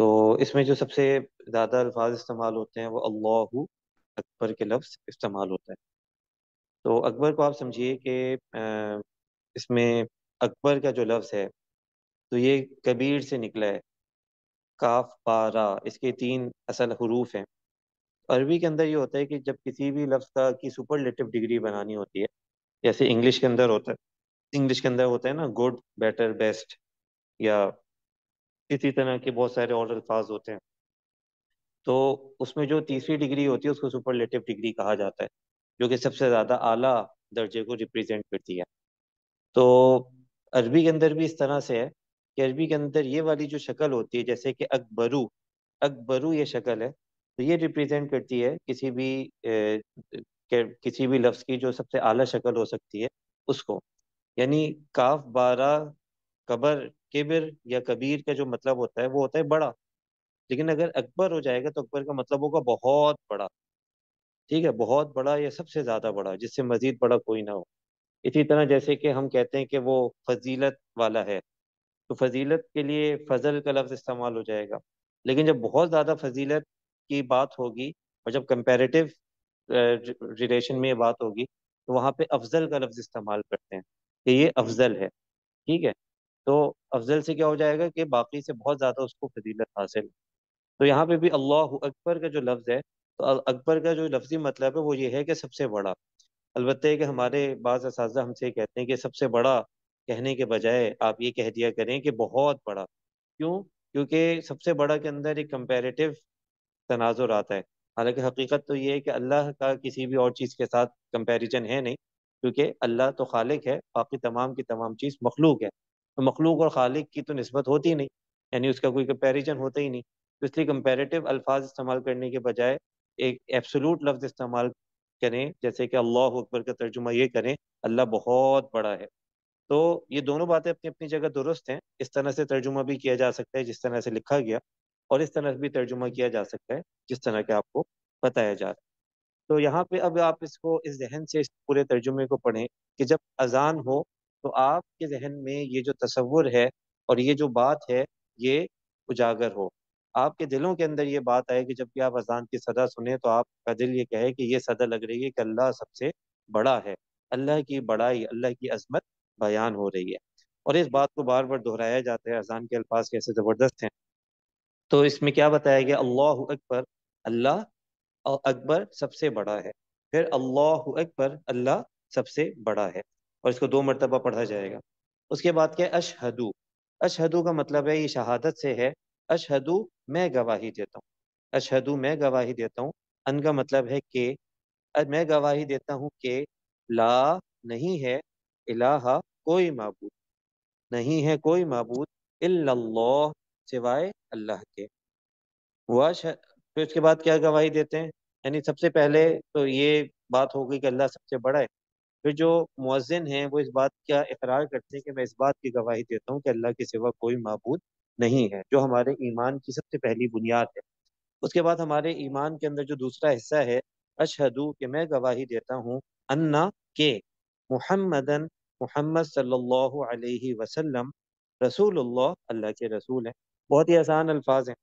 تو اس میں جو سب سے زیادہ الفاظ استعمال ہوتے ہیں وہ اللہ اکبر کے لفظ استعمال ہوتا ہے۔ تو اکبر کو آپ سمجھیے کہ اس میں اکبر کا جو لفظ ہے تو یہ کبیر سے نکلا ہے، کاف با را، اس کے تین اصل حروف ہیں۔ عربی کے اندر یہ ہوتا ہے کہ جب کسی بھی لفظ کا کی سپرلیٹو ڈگری بنانی ہوتی ہے، جیسے انگلش کے اندر ہوتا ہے، انگلش کے اندر ہوتا ہے نا گڈ، بیٹر، بیسٹ، یا اسی طرح کے بہت سارے اور الفاظ ہوتے ہیں، تو اس میں جو تیسری ڈگری ہوتی ہے اس کو سپرلیٹو ڈگری کہا جاتا ہے، جو کہ سب سے زیادہ اعلیٰ درجے کو ریپریزینٹ کرتی ہے۔ تو عربی کے اندر بھی اس طرح سے ہے کہ عربی کے اندر یہ والی جو شکل ہوتی ہے، جیسے کہ اکبرو، اکبرو یہ شکل ہے، تو یہ ریپریزینٹ کرتی ہے کسی بھی لفظ کی جو سب سے اعلیٰ شکل ہو سکتی ہے اس کو، یعنی کاف بارہ کبر کبر یا کبیر کا جو مطلب ہوتا ہے وہ ہوتا ہے بڑا، لیکن اگر اکبر ہو جائے گا تو اکبر کا مطلب ہوگا بہت بڑا، ٹھیک ہے، بہت بڑا یا سب سے زیادہ بڑا، جس سے مزید بڑا کوئی نہ ہو۔ اسی طرح جیسے کہ ہم کہتے ہیں کہ وہ فضیلت والا ہے، تو فضیلت کے لیے فضل کا لفظ استعمال ہو جائے گا، لیکن جب بہت زیادہ فضیلت کی بات ہوگی اور جب کمپیریٹیو ریلیشن میں یہ بات ہوگی تو وہاں پہ افضل کا لفظ استعمال کرتے ہیں کہ یہ افضل ہے، ٹھیک ہے۔ تو افضل سے کیا ہو جائے گا کہ باقی سے بہت زیادہ اس کو فضیلت حاصل ہے۔ تو یہاں پہ بھی اللہ اکبر کا جو لفظ ہے، تو اکبر کا جو لفظی مطلب ہے وہ یہ ہے کہ سب سے بڑا۔ البتہ کہ ہمارے بعض اساتذہ ہم سے کہتے ہیں کہ سب سے بڑا کہنے کے بجائے آپ یہ کہہ دیا کریں کہ بہت بڑا، کیوں؟ کیونکہ سب سے بڑا کے اندر ایک کمپیریٹیو تناظر آتا ہے، حالانکہ حقیقت تو یہ ہے کہ اللہ کا کسی بھی اور چیز کے ساتھ کمپیریجن ہے نہیں، کیونکہ اللہ تو خالق ہے، باقی تمام کی تمام چیز مخلوق ہے، تو مخلوق اور خالق کی تو نسبت ہوتی نہیں، یعنی اس کا کوئی کمپیریجن ہوتا ہی نہیں، تو اس لیے کمپیریٹیو الفاظ استعمال کرنے کے بجائے ایک ایبسولوٹ لفظ استعمال کریں، جیسے کہ اللہ اکبر کا ترجمہ یہ کریں اللہ بہت بڑا ہے۔ تو یہ دونوں باتیں اپنی اپنی جگہ درست ہیں، اس طرح سے ترجمہ بھی کیا جا سکتا ہے جس طرح سے لکھا گیا، اور اس طرح بھی ترجمہ کیا جا سکتا ہے جس طرح کہ آپ کو بتایا جا رہا ہے۔ تو یہاں پہ اب آپ اس کو اس ذہن سے اس پورے ترجمے کو پڑھیں کہ جب اذان ہو تو آپ کے ذہن میں یہ جو تصور ہے اور یہ جو بات ہے یہ اجاگر ہو، آپ کے دلوں کے اندر یہ بات آئے کہ جب کہ آپ اذان کی صدا سنیں تو آپ کا دل یہ کہے کہ یہ صدا لگ رہی ہے کہ اللہ سب سے بڑا ہے، اللہ کی بڑائی، اللہ کی عظمت بیان ہو رہی ہے، اور اس بات کو بار بار دہرایا جاتا ہے، اذان کے الفاظ کیسے زبردست ہیں۔ تو اس میں کیا بتایا گیا؟ اللہ اکبر، اللہ اور اکبر سب سے بڑا ہے، پھر اللہ اکبر، اللہ سب سے بڑا ہے، اور اس کو دو مرتبہ پڑھا جائے گا۔ اس کے بعد کیا ہے؟ اشہدو، اشہدو کا مطلب ہے یہ شہادت سے ہے، اشہدو میں گواہی دیتا ہوں، اشہدو میں گواہی دیتا ہوں، ان کا مطلب ہے کہ میں گواہی دیتا ہوں کہ لا نہیں ہے، الہ کوئی معبود نہیں ہے، کوئی معبود الا اللہ سوائے اللہ کے، پھر اس کے بعد کیا گواہی دیتے ہیں؟ یعنی سب سے پہلے تو یہ بات ہو گئی کہ اللہ سب سے بڑا ہے، پھر جو مؤذن ہیں وہ اس بات کا اقرار کرتے ہیں کہ میں اس بات کی گواہی دیتا ہوں کہ اللہ کے سوا کوئی معبود نہیں ہے، جو ہمارے ایمان کی سب سے پہلی بنیاد ہے۔ اس کے بعد ہمارے ایمان کے اندر جو دوسرا حصہ ہے، اشہدو کہ میں گواہی دیتا ہوں، انا کہ محمدن محمد صلی اللہ علیہ وسلم رسول اللہ اللہ کے رسول ہیں۔ بہت ہی آسان الفاظ ہیں،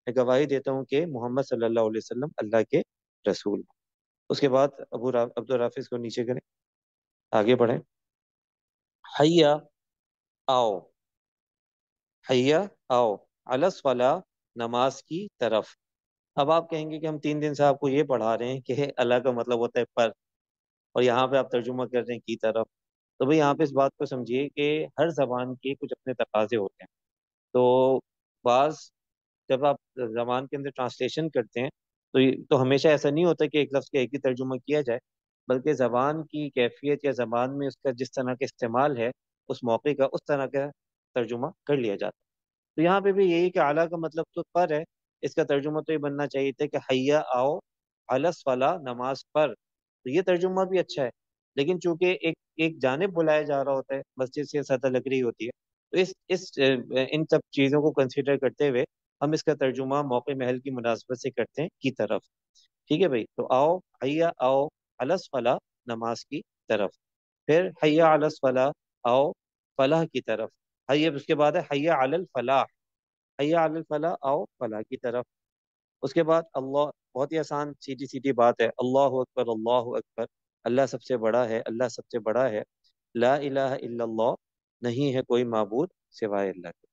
میں گواہی دیتا ہوں کہ محمد صلی اللہ علیہ وسلم اللہ کے رسول ہیں۔ اس کے بعد عبد الرافظ کو نیچے کریں، آگے بڑھیں۔ حیا آؤ، حیا آؤ، علی الصلاۃ نماز کی طرف۔ اب آپ کہیں گے کہ ہم 3 دن سے آپ کو یہ پڑھا رہے ہیں کہ اللہ کا مطلب ہوتا ہے پر، اور یہاں پہ آپ ترجمہ کر رہے ہیں کی طرف، تو بھئی یہاں پہ اس بات کو سمجھیے کہ ہر زبان کے کچھ اپنے تقاضے ہوتے ہیں، تو بعض جب آپ زبان کے اندر ٹرانسلیشن کرتے ہیں تو ہمیشہ ایسا نہیں ہوتا کہ ایک لفظ کا ایک ہی ترجمہ کیا جائے، بلکہ زبان کی کیفیت یا زبان میں اس کا جس طرح کا استعمال ہے اس موقع کا، اس طرح کا ترجمہ کر لیا جاتا ہے۔ تو یہاں پہ بھی یہی کہ اعلیٰ کا مطلب تو پر ہے، اس کا ترجمہ تو یہ بننا چاہیے تھا کہ حیا آؤ علی الصلاۃ نماز پر، تو یہ ترجمہ بھی اچھا ہے، لیکن چونکہ ایک جانب بلایا جا رہا ہوتا ہے، مسجد سے سطح لگ رہی ہوتی ہے، تو ان سب چیزوں کو کنسیڈر کرتے ہوئے ہم اس کا ترجمہ موقع محل کی مناسبت سے کرتے ہیں کی طرف، ٹھیک ہے بھائی۔ تو آؤ، حیا آؤ علی الصلاۃ نماز کی طرف، پھر حیا علی الصلاۃ آؤ فلاح کی طرف، حی اس کے بعد ہے حی علی الفلاح، حی علی الفلاح، آؤ فلاح کی طرف۔ اس کے بعد اللہ، بہت ہی آسان سیدھی سیدھی بات ہے، اللہ اکبر اللہ اکبر، اللہ سب سے بڑا ہے، اللہ سب سے بڑا ہے، لا الہ الا اللہ، نہیں ہے کوئی معبود سوائے اللہ کے۔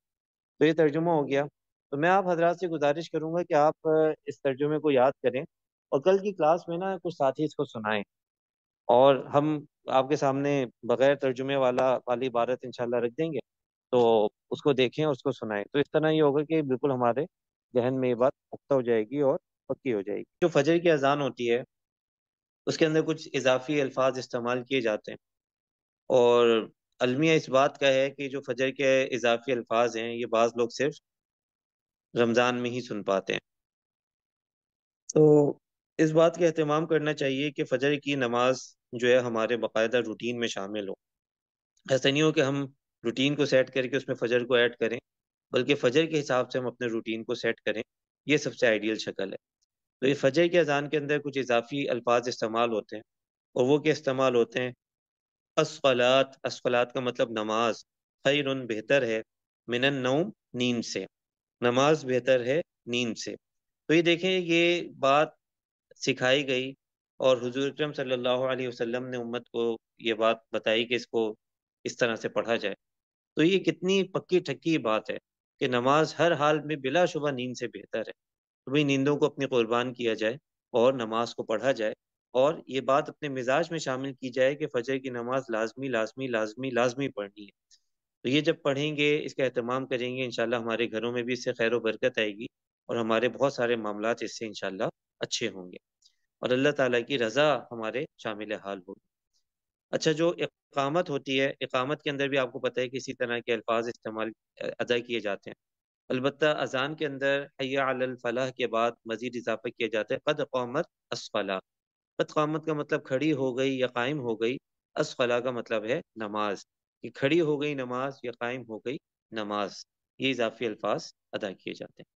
تو یہ ترجمہ ہو گیا۔ تو میں آپ حضرات سے گزارش کروں گا کہ آپ اس ترجمے کو یاد کریں، اور کل کی کلاس میں نا کچھ ساتھی اس کو سنائیں، اور ہم آپ کے سامنے بغیر ترجمے والی عبارت انشاءاللہ رکھ دیں گے، تو اس کو دیکھیں اور اس کو سنائیں، تو اس طرح یہ ہوگا کہ بالکل ہمارے ذہن میں یہ بات پختہ ہو جائے گی اور پکی ہو جائے گی۔ جو فجر کی اذان ہوتی ہے اس کے اندر کچھ اضافی الفاظ استعمال کیے جاتے ہیں، اور المیہ اس بات کا ہے کہ جو فجر کے اضافی الفاظ ہیں یہ بعض لوگ صرف رمضان میں ہی سن پاتے ہیں، تو اس بات کا اہتمام کرنا چاہیے کہ فجر کی نماز جو ہے ہمارے باقاعدہ روٹین میں شامل ہو۔ ایسا نہیں ہو کہ ہم روٹین کو سیٹ کر کے اس میں فجر کو ایڈ کریں، بلکہ فجر کے حساب سے ہم اپنے روٹین کو سیٹ کریں، یہ سب سے آئیڈیل شکل ہے۔ تو یہ فجر کی اذان کے اندر کچھ اضافی الفاظ استعمال ہوتے ہیں، اور وہ کیا استعمال ہوتے ہیں؟ اسقلات، اسقلات کا مطلب نماز، خیر بہتر ہے، من النوم نیند سے، نماز بہتر ہے نیند سے۔ تو یہ دیکھیں یہ بات سکھائی گئی، اور حضور اکرم صلی اللہ علیہ وسلم نے امت کو یہ بات بتائی کہ اس کو اس طرح سے پڑھا جائے۔ تو یہ کتنی پکی ٹھکی بات ہے کہ نماز ہر حال میں بلا شبہ نیند سے بہتر ہے، تو بھئی نیندوں کو اپنی قربان کیا جائے اور نماز کو پڑھا جائے، اور یہ بات اپنے مزاج میں شامل کی جائے کہ فجر کی نماز لازمی لازمی لازمی لازمی پڑھنی ہے۔ تو یہ جب پڑھیں گے، اس کا اہتمام کریں گے، انشاءاللہ ہمارے گھروں میں بھی اس سے خیر و برکت آئے گی، اور ہمارے بہت سارے معاملات اس سے انشاءاللہ اچھے ہوں گے، اور اللہ تعالیٰ کی رضا ہمارے شامل حال ہوگی۔ اچھا، جو اقامت ہوتی ہے، اقامت کے اندر بھی آپ کو پتہ ہے کہ اسی طرح کے الفاظ استعمال ادا کیے جاتے ہیں، البتہ اذان کے اندر حی علی الفلاح کے بعد مزید اضافہ کیا جاتا ہے قد قامت الصلاۃ۔ قد قامت کا مطلب کھڑی ہو گئی یا قائم ہو گئی، الصلاۃ کا مطلب ہے نماز، کہ کھڑی ہو گئی نماز یا قائم ہو گئی نماز، یہ اضافی الفاظ ادا کیے جاتے ہیں۔